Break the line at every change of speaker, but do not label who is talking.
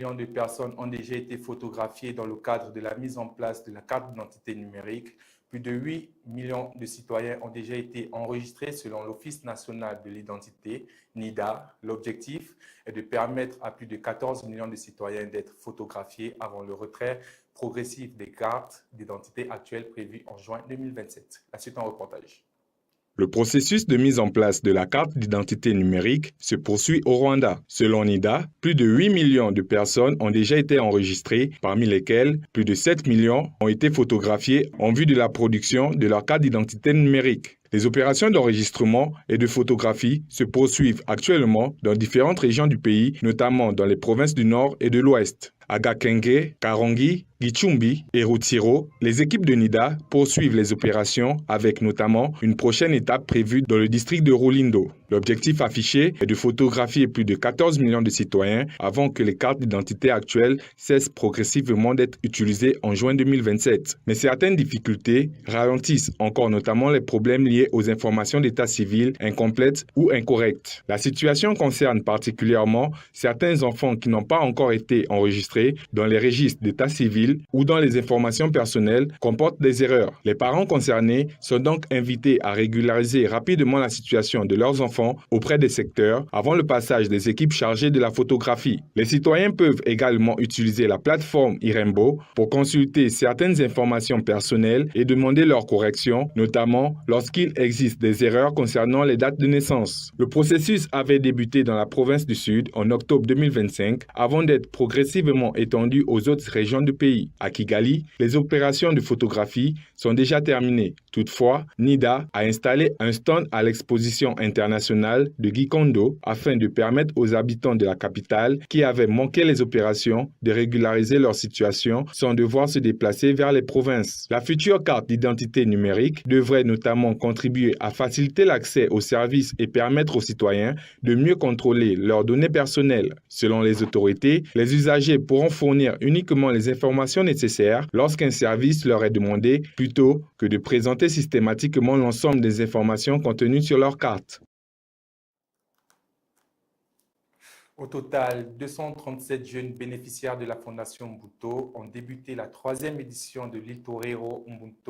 millions de personnes ont déjà été photographiées dans le cadre de la mise en place de la carte d'identité numérique. Plus de 8 millions de citoyens ont déjà été enregistrés selon l'Office national de l'identité, NIDA. L'objectif est de permettre à plus de 14 millions de citoyens d'être photographiés avant le retrait progressif des cartes d'identité actuelles prévues en juin 2027. La suite en reportage.
Le processus de mise en place de la carte d'identité numérique se poursuit au Rwanda. Selon NIDA, plus de 8 millions de personnes ont déjà été enregistrées, parmi lesquelles plus de 7 millions ont été photographiées en vue de la production de leur carte d'identité numérique. Les opérations d'enregistrement et de photographie se poursuivent actuellement dans différentes régions du pays, notamment dans les provinces du Nord et de l'Ouest. À Gakenge, Karongi, Gichumbi et Rutshiro, les équipes de NIDA poursuivent les opérations avec notamment une prochaine étape prévue dans le district de Rulindo. L'objectif affiché est de photographier plus de 14 millions de citoyens avant que les cartes d'identité actuelles cessent progressivement d'être utilisées en juin 2027. Mais certaines difficultés ralentissent encore notamment les problèmes liés aux informations d'état civil incomplètes ou incorrectes. La situation concerne particulièrement certains enfants qui n'ont pas encore été enregistrés dans les registres d'état civil ou dans les informations personnelles comportent des erreurs. Les parents concernés sont donc invités à régulariser rapidement la situation de leurs enfants auprès des secteurs avant le passage des équipes chargées de la photographie. Les citoyens peuvent également utiliser la plateforme Irembo pour consulter certaines informations personnelles et demander leur correction, notamment lorsqu'il existe des erreurs concernant les dates de naissance. Le processus avait débuté dans la province du Sud en octobre 2025 avant d'être progressivement étendu aux autres régions du pays. À Kigali, les opérations de photographie sont déjà terminées. Toutefois, NIDA a installé un stand à l'exposition internationale de Gikondo afin de permettre aux habitants de la capitale qui avaient manqué les opérations de régulariser leur situation sans devoir se déplacer vers les provinces. La future carte d'identité numérique devrait notamment contribuer à faciliter l'accès aux services et permettre aux citoyens de mieux contrôler leurs données personnelles. Selon les autorités, les usagers pourront fournir uniquement les informations nécessaires lorsqu'un service leur est demandé plutôt que de présenter systématiquement l'ensemble des informations contenues sur leur carte.
Au total, 237 jeunes bénéficiaires de la Fondation Mbuto ont débuté la 3e édition de l'Il Torero Mbuto